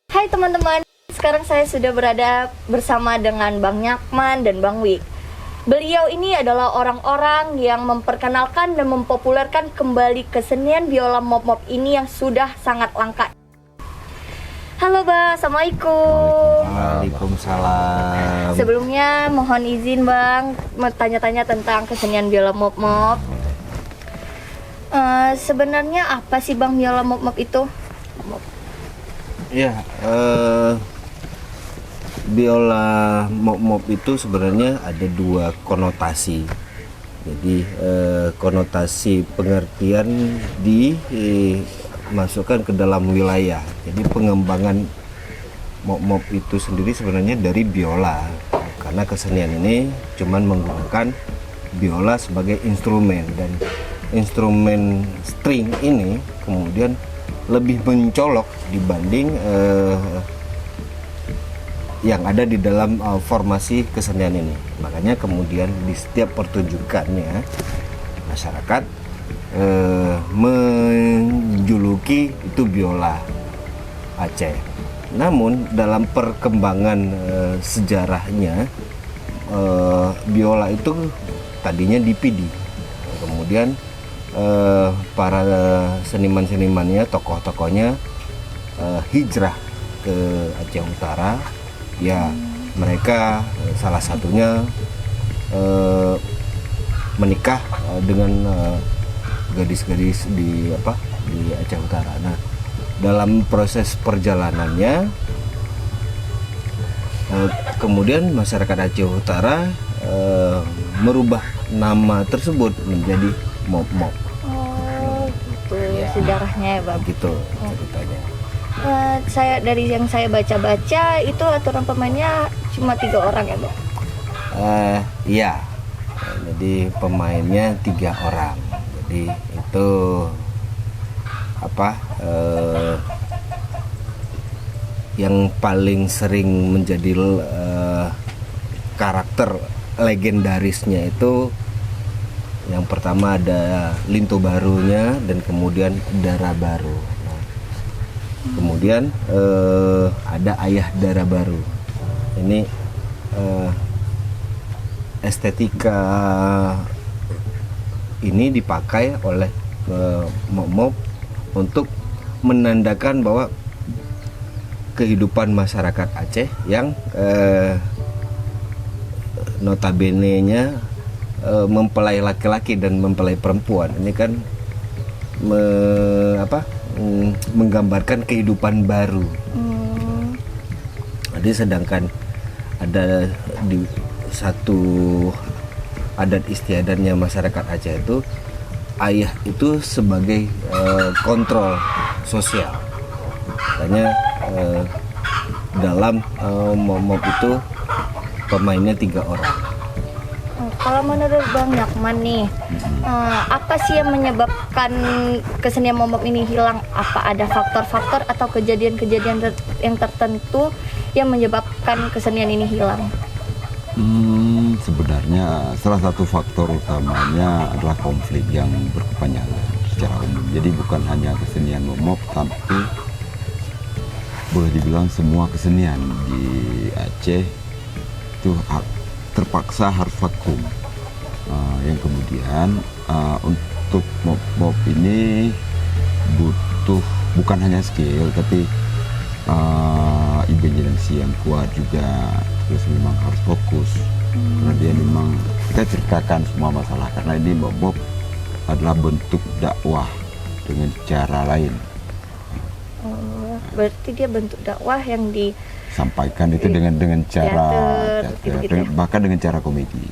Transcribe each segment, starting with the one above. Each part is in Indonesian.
Hai teman-teman, sekarang saya sudah berada bersama dengan Bang Nyakman dan Bang Wik. Beliau ini adalah orang-orang yang memperkenalkan dan mempopulerkan kembali kesenian biola mop-mop ini yang sudah sangat langka. Halo Bang, Assalamualaikum. Waalaikumsalam. Sebelumnya mohon izin Bang, mau tanya-tanya tentang kesenian biola mop-mop. Sebenarnya apa sih Bang biola mop-mop itu? Ya, biola mop-mop itu sebenarnya ada dua konotasi. Jadi konotasi pengertian dimasukkan ke dalam wilayah. Jadi pengembangan mop-mop itu sendiri sebenarnya dari biola. Karena kesenian ini cuman menggunakan biola sebagai instrumen, dan instrumen string ini kemudian lebih mencolok dibanding yang ada di dalam formasi kesenian ini. Makanya kemudian di setiap pertunjukannya masyarakat menjuluki itu biola Aceh. Namun dalam perkembangan sejarahnya biola itu tadinya dipidi, kemudian para seniman-senimannya, tokoh-tokohnya hijrah ke Aceh Utara. Ya, mereka salah satunya menikah dengan gadis-gadis di Aceh Utara. Nah, dalam proses perjalanannya kemudian masyarakat Aceh Utara merubah nama tersebut menjadi mop-mop. Oh, gitu Ya. sejarahnya ya Bang. Gitu ceritanya. Saya dari yang saya baca-baca itu aturan pemainnya cuma 3 orang ya Bang. Iya. Jadi pemainnya 3 orang. Jadi itu yang paling sering menjadi karakter legendarisnya itu yang pertama ada Linto Barunya, dan kemudian Dara Baru. Nah, kemudian ada Ayah Dara Baru. Ini estetika ini dipakai oleh mop-mop untuk menandakan bahwa kehidupan masyarakat Aceh yang notabene-nya mempelai laki-laki dan mempelai perempuan. Ini kan menggambarkan kehidupan baru. Jadi sedangkan ada di satu adat istiadatnya masyarakat Aceh itu, ayah itu sebagai kontrol sosial. Makanya dalam mop itu pemainnya 3 orang. Kalau menurut Bang Nyakman nih, apa sih yang menyebabkan kesenian mop-mop ini hilang? Apa ada faktor-faktor atau kejadian-kejadian yang tertentu yang menyebabkan kesenian ini hilang? Sebenarnya salah satu faktor utamanya adalah konflik yang berkepanjangan secara umum. Jadi bukan hanya kesenian mop-mop, tapi boleh dibilang semua kesenian di Aceh itu terpaksa harus vakum. Yang kemudian untuk mop-mop ini butuh bukan hanya skill, tapi imajinasi yang kuat juga. Terus memang harus fokus, karena dia memang kita ceritakan semua masalah, karena ini mop-mop adalah bentuk dakwah dengan cara lain. Berarti dia bentuk dakwah yang Sampaikan itu dengan cara teater, bahkan dengan cara komedi.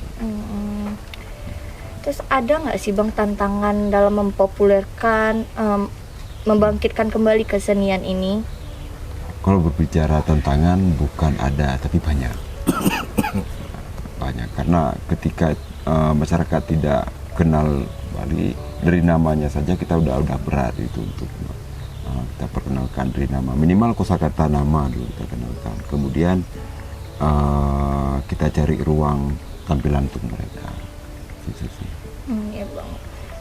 Terus ada nggak sih Bang tantangan dalam mempopulerkan, membangkitkan kembali kesenian ini? Kalau berbicara tantangan bukan ada, tapi banyak. Banyak, karena ketika masyarakat tidak kenal Bali, dari namanya saja kita udah berat itu untuk kita perkenalkan dari nama, minimal kosakata nama dulu kita kenalkan, kemudian kita cari ruang tampilan untuk mereka. Ya Bang.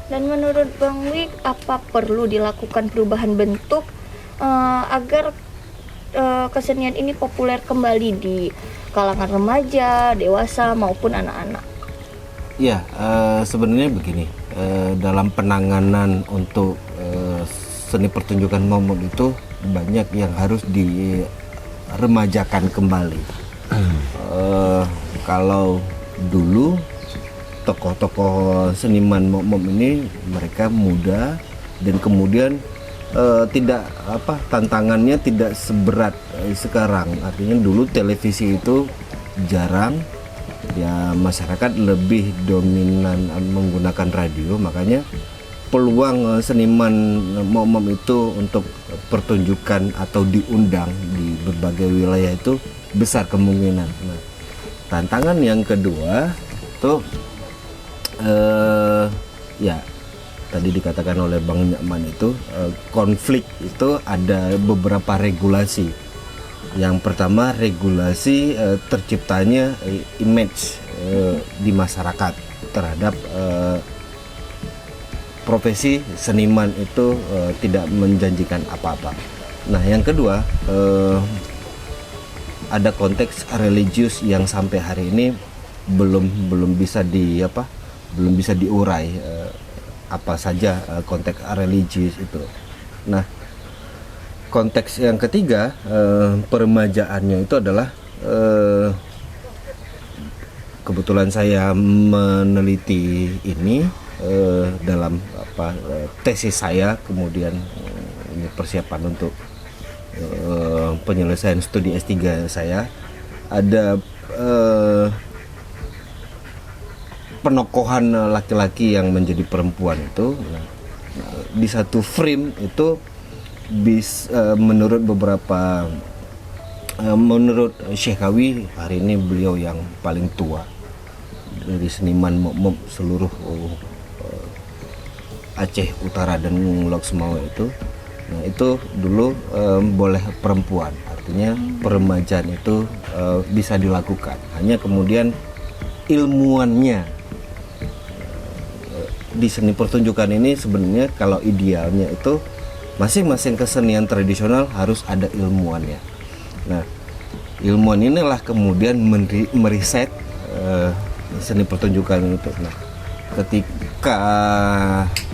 Dan menurut Bang Wik, apa perlu dilakukan perubahan bentuk agar kesenian ini populer kembali di kalangan remaja, dewasa maupun anak-anak? Ya, sebenarnya begini, dalam penanganan untuk seni pertunjukan momok itu banyak yang harus diremajakan kembali. Kalau dulu tokoh-tokoh seniman momok ini mereka muda dan kemudian tantangannya tidak seberat sekarang. Artinya dulu televisi itu jarang, ya masyarakat lebih dominan menggunakan radio, makanya peluang seniman momok itu untuk pertunjukan atau diundang di berbagai wilayah itu besar kemungkinan. Nah, tantangan yang kedua tuh ya tadi dikatakan oleh Bang Nyakman itu konflik itu ada beberapa regulasi. Yang pertama regulasi terciptanya image di masyarakat terhadap profesi seniman itu tidak menjanjikan apa-apa. Nah, yang kedua ada konteks religius yang sampai hari ini belum bisa diurai apa saja konteks religius itu. Nah, konteks yang ketiga peremajaannya itu adalah kebetulan saya meneliti ini dalam tesis saya, kemudian ini persiapan untuk penyelesaian studi S3 saya. Ada penokohan laki-laki yang menjadi perempuan itu. Nah, di satu frame itu menurut beberapa menurut Syekhawi, hari ini beliau yang paling tua dari seniman momok seluruh Aceh Utara dan Lok Sumawe itu. Nah, itu dulu boleh perempuan, artinya peremajaan itu bisa dilakukan. Hanya kemudian ilmuannya di seni pertunjukan ini sebenarnya kalau idealnya itu masing-masing kesenian tradisional harus ada ilmuannya. Nah, ilmuwan inilah kemudian meriset seni pertunjukan itu. Nah, ketika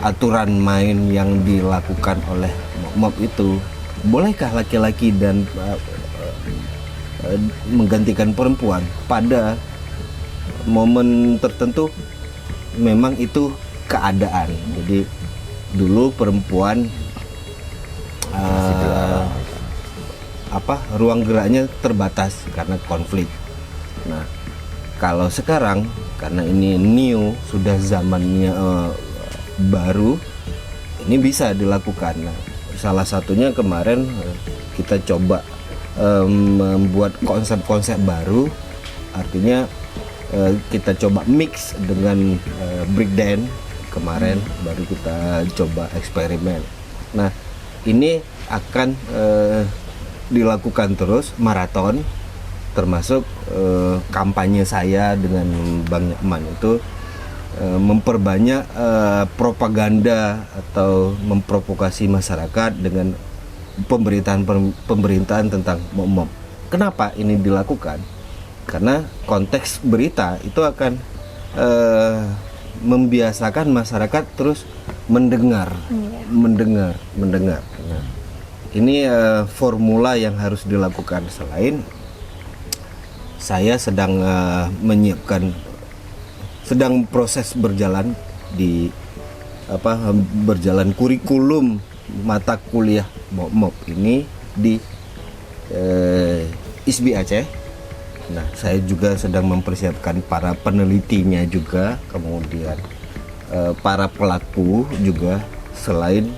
aturan main yang dilakukan oleh momok itu, bolehkah laki-laki dan menggantikan perempuan pada momen tertentu? Memang itu keadaan. Jadi dulu perempuan ruang geraknya terbatas karena konflik. Nah, kalau sekarang karena ini new, sudah zamannya baru, ini bisa dilakukan. Nah, salah satunya kemarin kita coba membuat konsep-konsep baru, artinya kita coba mix dengan breakdance. Kemarin baru kita coba eksperimen. Nah, ini akan dilakukan terus maraton, termasuk kampanye saya dengan Bang Nyakman itu memperbanyak propaganda atau memprovokasi masyarakat dengan pemberitaan tentang momok. Kenapa ini dilakukan? Karena konteks berita itu akan membiasakan masyarakat terus mendengar. Nah, ini formula yang harus dilakukan. Selain saya sedang menyiapkan, sedang proses berjalan berjalan kurikulum mata kuliah momok ini di ISBI Aceh. Nah, saya juga sedang mempersiapkan para penelitinya juga, kemudian para pelaku juga. Selain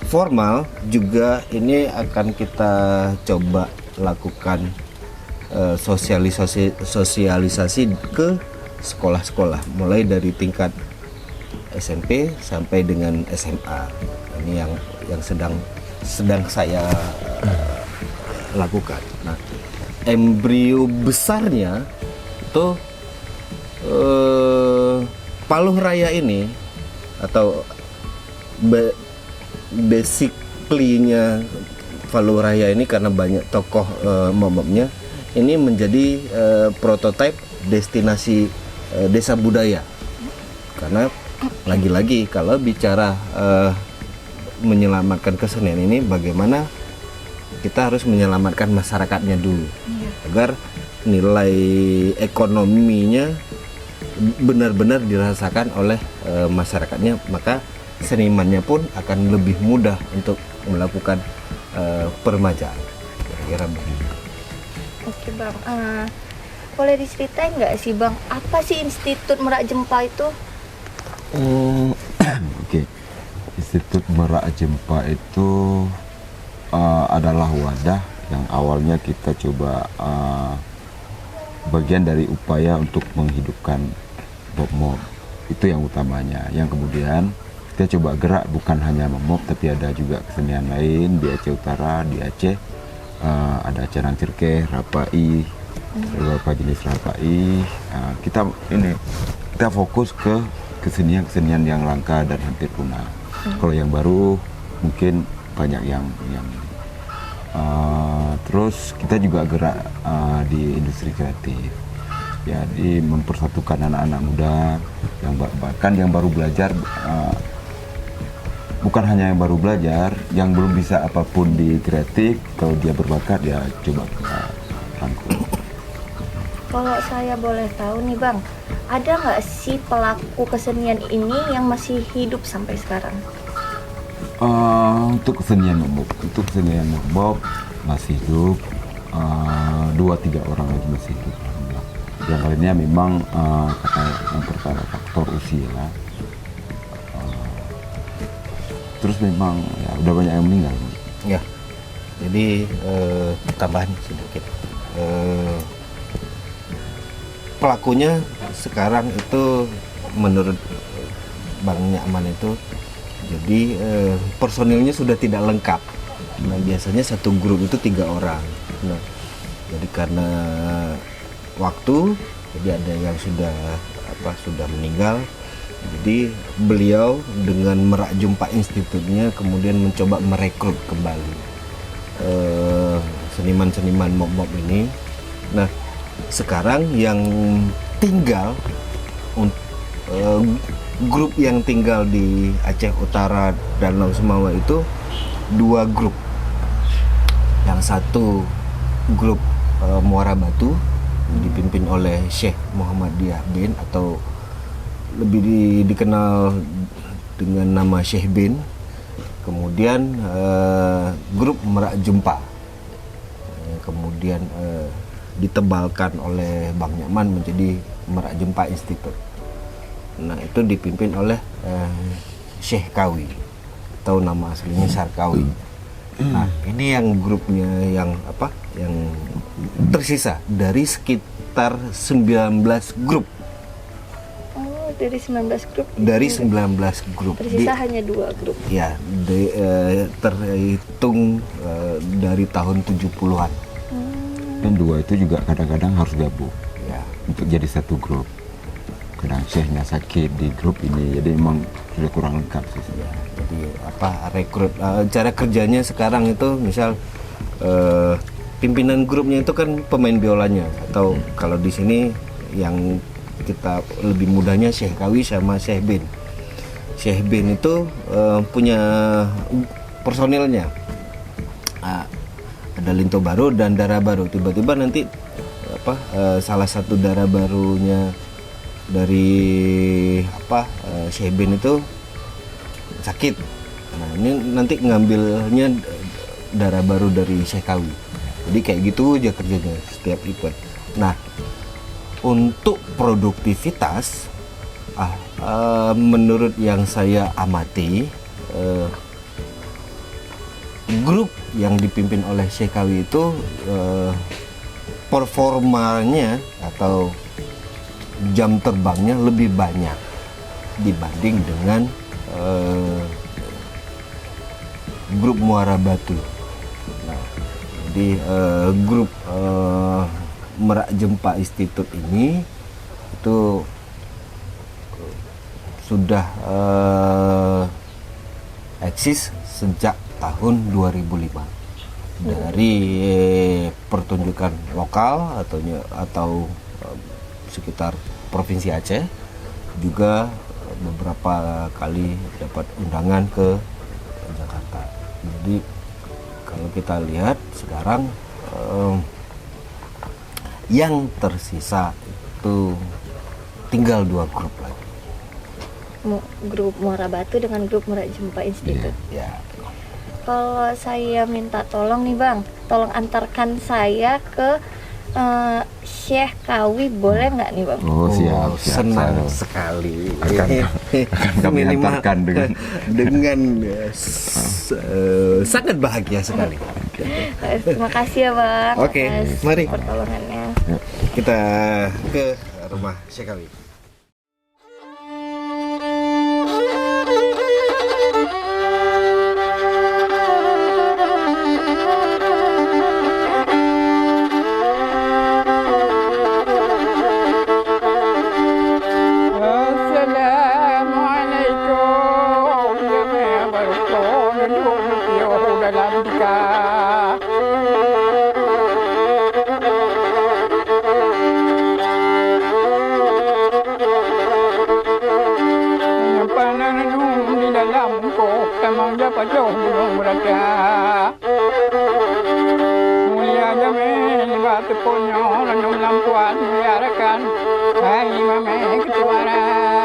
formal juga ini akan kita coba lakukan sosialisasi ke sekolah-sekolah, mulai dari tingkat SMP sampai dengan SMA. Ini yang sedang saya lakukan. Nah, embrio besarnya itu Paluh Raya ini, atau basically-nya Valuraya ini karena banyak tokoh momoknya, ini menjadi prototipe destinasi desa budaya. Karena lagi-lagi kalau bicara menyelamatkan kesenian ini, bagaimana kita harus menyelamatkan masyarakatnya dulu, agar nilai ekonominya benar-benar dirasakan oleh masyarakatnya, maka senimannya pun akan lebih mudah untuk melakukan permajaan. Kira-kira begitu. Oke Bang, boleh diceritain nggak sih Bang, apa sih Institut Merak Jempa itu? Oke. Institut Merak Jempa itu adalah wadah yang awalnya kita coba bagian dari upaya untuk menghidupkan mob-mob. Itu yang utamanya. Yang kemudian kita coba gerak bukan hanya mob, tapi ada juga kesenian lain di Aceh Utara, di Aceh ada Canang Cerkeh, Rapai, beberapa jenis Rapai. Kita fokus ke kesenian yang langka dan hampir punah. Kalau yang baru mungkin banyak yang terus kita juga gerak di industri kreatif. Jadi mempersatukan anak-anak muda yang bahkan yang baru belajar, bukan hanya yang baru belajar, yang belum bisa apapun di kreatif, kalau dia berbakat ya coba kita rangkul. Kalau saya boleh tahu nih Bang, ada nggak sih pelaku kesenian ini yang masih hidup sampai sekarang? Untuk kesenian mob masih hidup, 2-3 orang lagi masih hidup. Yang lainnya memang yang pertama faktor usia, terus memang ya udah banyak yang meninggal. Ya, jadi tambahan sedikit. Pelakunya sekarang itu menurut Bang Nyakman itu, jadi personilnya sudah tidak lengkap. Nah, biasanya satu grup itu 3 orang. Nah, jadi karena waktu, jadi ada yang sudah meninggal. Jadi beliau dengan Merak Jempa Institutnya kemudian mencoba merekrut kembali seniman-seniman mob-mob ini. Nah, sekarang yang tinggal grup yang tinggal di Aceh Utara dan Danau Semawa itu 2 grup. Yang satu grup Muara Batu dipimpin oleh Syekh Muhammadiyah bin, atau lebih dikenal dengan nama Syekh bin. Kemudian grup Merak Jempa kemudian ditebalkan oleh Bang Nyakman menjadi Merak Jempa Institute. Nah, itu dipimpin oleh Syekh Kawi, atau nama aslinya Sarkawi. Nah, ini yang grupnya yang tersisa dari sekitar 19 grup. Oh, dari 19 grup. Dari 19 grup. Tersisa hanya 2 grup. Ya, terhitung dari tahun 70-an. Dan 2 itu juga kadang-kadang harus gabung Ya. untuk jadi satu grup. Kadang syekhnya sakit di grup ini, jadi memang sudah kurang lengkap sih. Ya, jadi rekrut cara kerjanya sekarang itu misal pimpinan grupnya itu kan pemain biolanya, atau kalau di sini yang kita lebih mudahnya Syekh Kawi sama Syekh bin. Syekh bin itu punya personilnya, ada Linto baru dan Dara baru. Tiba-tiba nanti salah satu Dara barunya dari Syekh bin itu sakit. Nah, ini nanti ngambilnya Dara baru dari Syekh Kawi. Jadi kayak gitu aja kerjanya setiap event. Nah, untuk produktivitas menurut yang saya amati, grup yang dipimpin oleh Syekh Kawi itu performanya atau jam terbangnya lebih banyak dibanding dengan grup Muara Batu. Nah, jadi grup Merak Jempa Institute ini itu sudah eksis sejak tahun 2005. dari pertunjukan lokal atau sekitar Provinsi Aceh, juga beberapa kali dapat undangan ke Jakarta. Jadi kalau kita lihat sekarang yang tersisa itu tinggal 2 grup lagi. Grup Muara Batu dengan grup Muara Jempa Institute. Ya. Kalau saya minta tolong nih Bang, tolong antarkan saya ke Syekh Kawi, boleh nggak nih Bang? Oh, siap, senang saya sekali. akan kami Minimal hantarkan dengan sangat bahagia sekali. Terima kasih ya Bang. Oke, atas mari. pertolongannya. Kita ke rumah Syekh Kawi. Assalamualaikum ya berkon duduk dalam tikar. Pananum di dalam kok emang dapat jauh belum berada. Mulia jamin batu ponyo renung lampuan biarkan hai mame ketuaran.